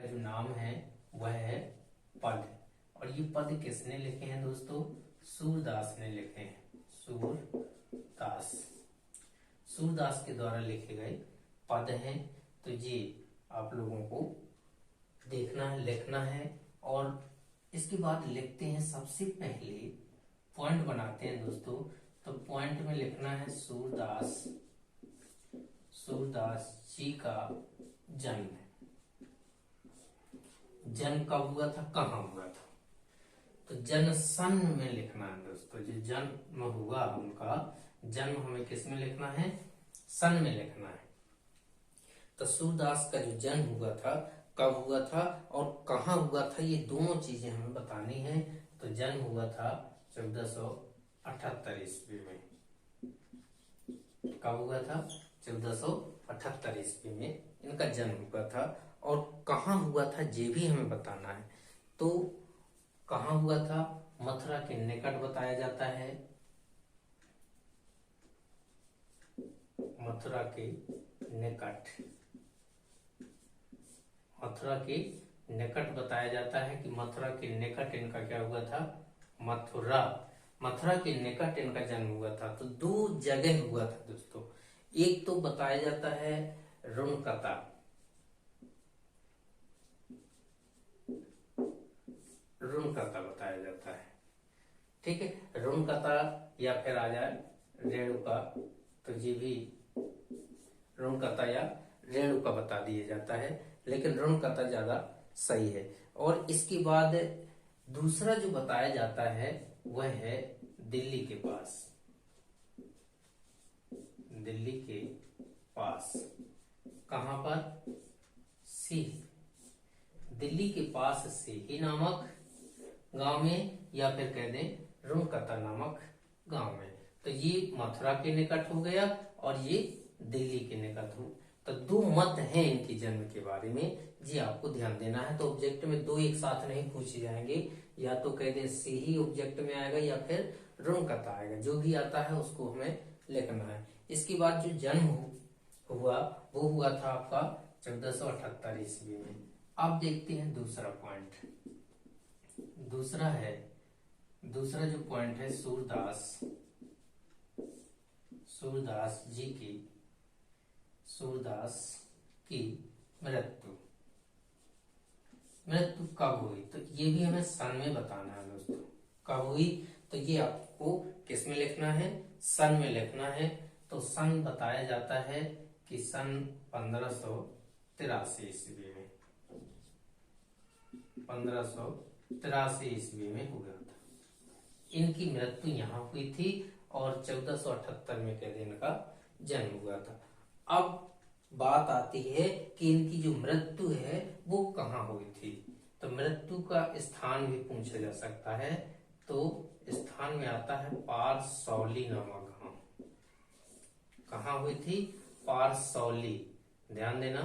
का जो नाम है वह है पद। और ये पद किसने लिखे हैं दोस्तों? सूरदास ने लिखे हैं। सूरदास के द्वारा लिखे गए पद हैं। तो ये आप लोगों को देखना है, लिखना है। और इसके बाद लिखते हैं, सबसे पहले पॉइंट बनाते हैं दोस्तों। तो पॉइंट में लिखना है सूरदास जी का जन्म। जन्म कब हुआ था, कहाँ हुआ था? तो जन्म सन में लिखना है दोस्तों। जो जन्म हुआ उनका, जन्म हमें किस में लिखना है? सन में लिखना है। तो सूरदास का जो जन्म हुआ था, कब हुआ था और कहाँ हुआ था, ये दोनों चीजें हमें बतानी है। तो जन्म हुआ था 1478 ईस्वी में। कब हुआ था? 1478 ईस्वी में इनका जन्म हुआ था। और कहाँ हुआ था ये भी हमें बताना है। तो कहाँ हुआ था? मथुरा के निकट बताया जाता है। मथुरा के निकट बताया जाता है कि मथुरा के निकट इनका क्या हुआ था? मथुरा के निकट इनका जन्म हुआ था। तो दो जगह हुआ था दोस्तों। एक तो बताया जाता है रुणकता बताया जाता है। ठीक है, रुणकता या फिर आ जाए रेणुका। तो ये भी रुणकता या रेणुका बता दिया जाता है, लेकिन रुणकता ज्यादा सही है। और इसके बाद दूसरा जो बताया जाता है वह है दिल्ली के पास। कहां पर? दिल्ली के पास सीही नामक गांव में, या फिर कह दें रुणकता नामक गांव में। तो ये मथुरा के निकट हो गया और ये दिल्ली के निकट हो। तो दो मत हैं इनके जन्म के बारे में, जी आपको ध्यान देना है। तो ऑब्जेक्ट में दो एक साथ नहीं पूछे जाएंगे, या तो कह दें सीही ऑब्जेक्ट में आएगा या फिर रुणकता आएगा। जो भी आता है उसको हमें लिखना है। इसके बाद जो जन्म हुआ वो हुआ था आपका 1478 ईस्वी में। अब देखते हैं दूसरा पॉइंट। दूसरा जो पॉइंट है सूरदास की मृत्यु कब हुई? तो ये भी हमें सन में बताना है दोस्तों। कब हुई? तो ये आपको किस में लिखना है? सन में लिखना है। तो सन बताया जाता है कि सन 1583 ईस्वी में 1583 ईस्वी में हुआ था। इनकी मृत्यु यहाँ हुई थी और 1478 में कह दिन का जन्म हुआ था। अब बात आती है कि इनकी जो मृत्यु है वो कहाँ हुई थी। तो मृत्यु का स्थान भी पूछा जा सकता है। तो स्थान में आता है पारसौली नामक गांव। कहाँ हुई थी? पारसौली। ध्यान देना,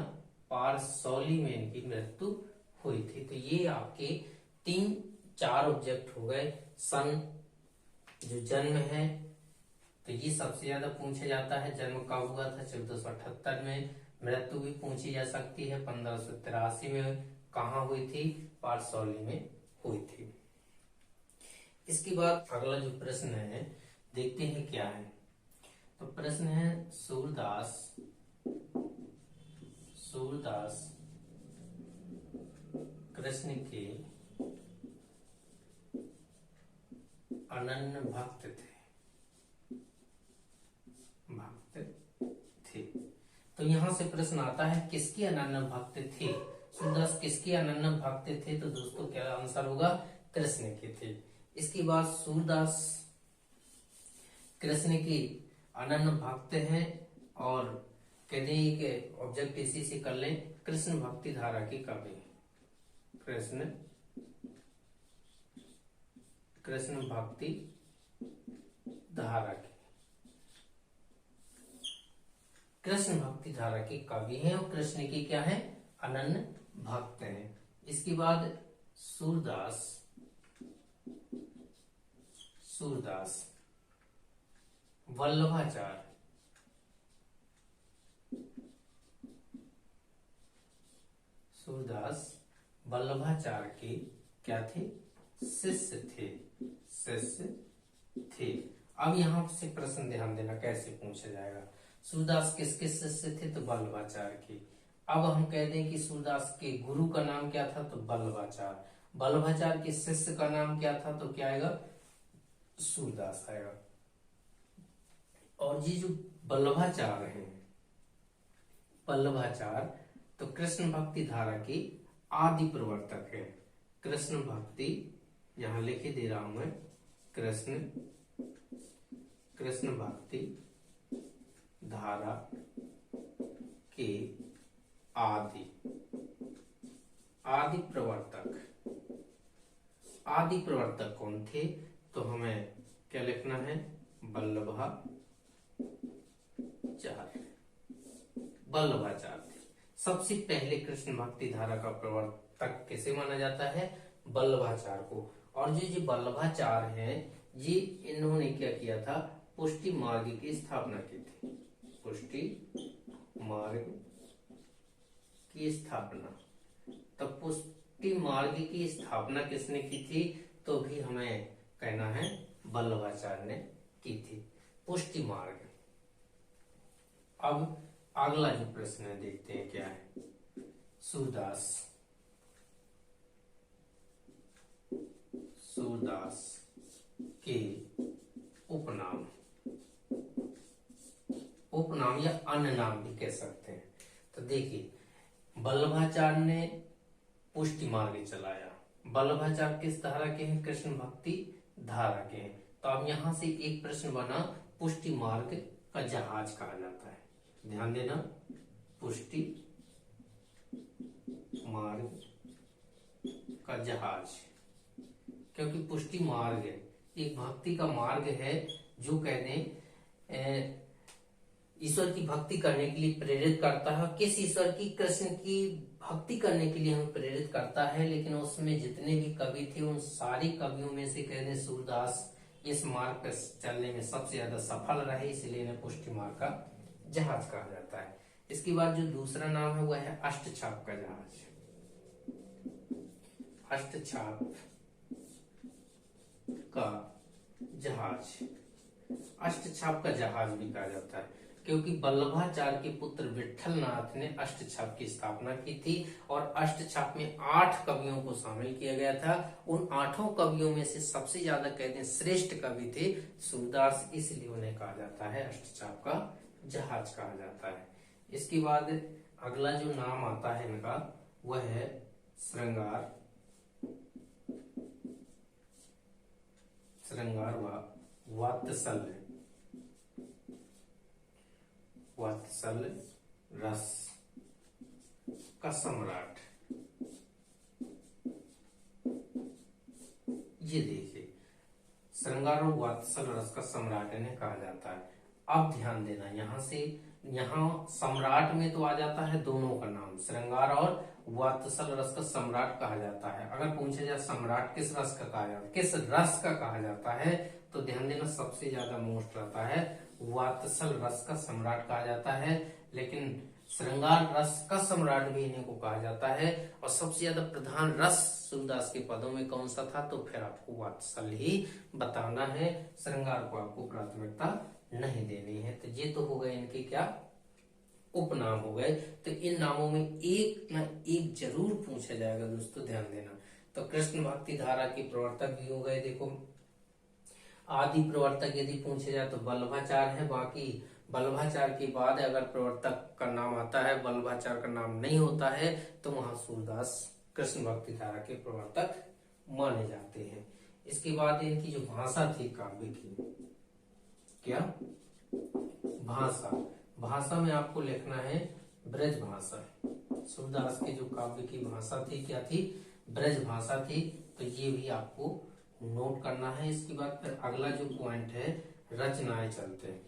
पारसौली में इनकी मृत्यु हुई थी। तो ये आपके 3-4 ऑब्जेक्ट हो गए। सन, जो जन्म है, तो ये सबसे ज्यादा पूछा जाता है। जन्म कब हुआ था? 1478 में। मृत्यु भी पूछी जा सकती है 1583 में। कहाँ हुई थी? पारसौली में हुई थी। इसके बाद अगला जो प्रश्न है, देखते हैं क्या है। तो प्रश्न है सूरदास कृष्ण के अनन्य भक्त थे। तो यहां से प्रश्न आता है किसके अनन्य भक्त थे? सूरदास किसके अनन्य भक्त थे? तो दोस्तों क्या आंसर होगा? कृष्ण के थे। इसके बाद सूरदास कृष्ण के अनन्य भक्त हैं। और कहते हैं कि ऑब्जेक्ट इसी से कर लें, कृष्ण भक्ति धारा की कवि। कृष्ण भक्ति धारा की कृष्ण भक्ति धारा के कवि हैं और कृष्ण के क्या है? अनन्य भक्त हैं। इसके बाद सूरदास वल्लभाचार्य वल्लभाचार्य के क्या थे, शिष्य थे। अब यहाँ से प्रश्न ध्यान देना कैसे पूछा जाएगा। सूरदास किसके शिष्य थे, तो वल्लभाचार्य के। अब हम कह दें कि सूरदास के गुरु का नाम क्या था, तो वल्लभाचार्य। वल्लभाचार्य के शिष्य का नाम क्या था, तो क्या आएगा, सूरदास आएगा। और ये जो वल्लभाचार्य हैं, वल्लभाचार्य तो कृष्ण भक्ति धारा के आदि प्रवर्तक है। कृष्ण भक्ति, यहां लिखे दे रहा हूं मैं, कृष्ण भक्ति धारा के आदि प्रवर्तक कौन थे, तो हमें क्या लिखना है, वल्लभाचार्य थे। सबसे पहले कृष्ण भक्ति धारा का प्रवर्तक किसे माना जाता है, वल्लभाचार्य को। और जो वल्लभाचार्य हैं, ये इन्होंने क्या किया था, पुष्टि मार्ग की स्थापना की थी। पुष्टि मार्ग की स्थापना, तब पुष्टि मार्ग की स्थापना किसने की थी, तो भी हमें कहना है वल्लभाचार्य ने की थी, पुष्टि मार्ग। अब अगला जो प्रश्न है देखते हैं क्या है। सूरदास के उपनाम या अन्य नाम भी कह सकते हैं। तो देखिए, वल्लभाचार्य ने पुष्टि मार्ग चलाया। वल्लभाचार्य किस धारा के हैं, कृष्ण भक्ति धारा के हैं। तो अब यहां से एक प्रश्न बना, पुष्टि मार्ग का जहाज कहा जाता है। ध्यान देना, पुष्टि मार्ग का जहाज, क्योंकि पुष्टि मार्ग एक भक्ति का मार्ग है जो कहने ईश्वर की भक्ति करने के लिए प्रेरित करता है। किस ईश्वर की, कृष्ण की भक्ति करने के लिए हमें प्रेरित करता है। लेकिन उसमें जितने भी कवि थे, उन सारे कवियों में से कहते सूरदास इस मार्ग पर चलने में सबसे ज्यादा सफल रहे, इसलिए इन्हें पुष्टि मार्ग का जहाज कहा जाता है। इसके बाद जो दूसरा नाम है वह है अष्टछाप का जहाज। अष्टछाप का जहाज, अष्टछाप का जहाज भी कहा जाता है, क्योंकि वल्लभाचार्य के पुत्र विठलनाथ ने अष्टछाप की स्थापना की थी। और अष्टछाप में 8 कवियों को शामिल किया गया था। उन 8 कवियों में से सबसे ज्यादा कहते हैं श्रेष्ठ कवि थे सूरदास, इसलिए उन्हें कहा जाता है अष्टछाप का जहाज कहा जाता है। इसके बाद अगला जो नाम आता है इनका वह है श्रृंगार वात्सल रस का सम्राट। ये देखिए, श्रृंगार और वात्सल रस का सम्राट इन्हें कहा जाता है। अब ध्यान देना, यहाँ सम्राट में तो आ जाता है दोनों का नाम, श्रृंगार और वात्सल रस का सम्राट कहा जाता है। अगर पूछा जाए सम्राट किस रस का कहा जाता है, किस रस का कहा जाता है, तो ध्यान देना सबसे ज्यादा मोस्ट रहता है वात्सल रस का सम्राट कहा जाता है। लेकिन श्रृंगार रस का सम्राट भी इन्हें को कहा जाता है। और सबसे ज्यादा प्रधान रस सूरदास के पदों में कौन सा था, तो फिर आपको वात्सल ही बताना है, श्रृंगार को आपको प्राथमिकता नहीं देनी है। तो ये तो हो गए इनके क्या उपनाम हो गए। तो इन नामों में एक ना एक जरूर पूछा जाएगा दोस्तों, ध्यान देना। तो कृष्ण भक्ति धारा के प्रवर्तक भी हो गए। देखो, आदि प्रवर्तक यदि पूछे जाए तो वल्लभाचार्य है। बाकी वल्लभाचार्य के बाद अगर प्रवर्तक का नाम आता है, वल्लभाचार्य का नाम नहीं होता है, तो वहां सूरदास कृष्ण भक्ति धारा के प्रवर्तक माने जाते हैं। इसके बाद इनकी जो भाषा थी काव्य की, क्या भाषा में आपको लिखना है ब्रज भाषा। सूरदास के जो काव्य की भाषा थी क्या थी, ब्रज भाषा थी। तो ये भी आपको नोट करना है। इसके बाद फिर अगला जो पॉइंट है, रचनाएं चलते हैं।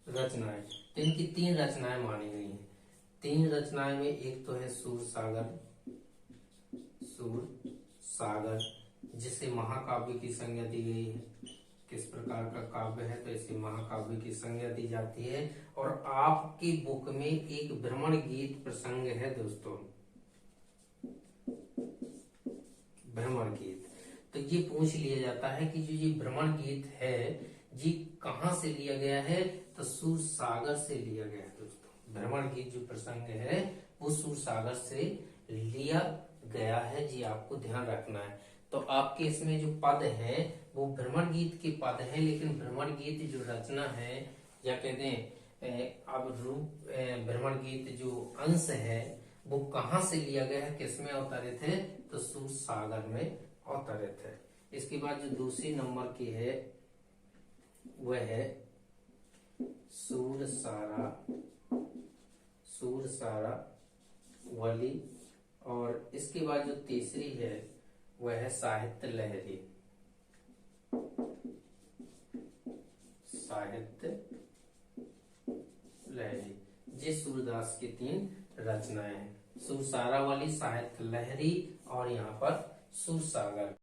रचनाएं, तो इनकी 3 रचनाएं मानी गई हैं। 3 रचनाएं में एक तो है सूर सागर, जिसे महाकाव्य की संज्ञा दी गई है। किस प्रकार का काव्य है, तो इसे महाकाव्य की संज्ञा दी जाती है। और आपकी बुक में एक भ्रमण गीत प्रसंग है दोस्तों, भ्रमण गीत। तो ये पूछ लिया जाता है कि जो ये भ्रमण गीत है ये कहाँ से लिया गया है, तो सूर सागर से लिया गया है दोस्तों। भ्रमण गीत जो प्रसंग है वो सूर सागर से लिया गया है, जी आपको ध्यान रखना है। तो आपके इसमें जो पद है वो भ्रमण गीत के पद है, लेकिन भ्रमण गीत जो रचना है या कहते हैं अब रूप भ्रमण गीत जो अंश है वो कहाँ से लिया गया है, किसमें अवतरित है, तो सूर सागर में अवतरित है। इसके बाद जो दूसरी नंबर की है वह है सूर सारा वली, और इसके बाद जो तीसरी है वह है साहित्य लहरी। ये सूरदास की 3 रचनाएं हैं, सुर सारा वाली, साहित्य लहरी और यहाँ पर सूर सागर।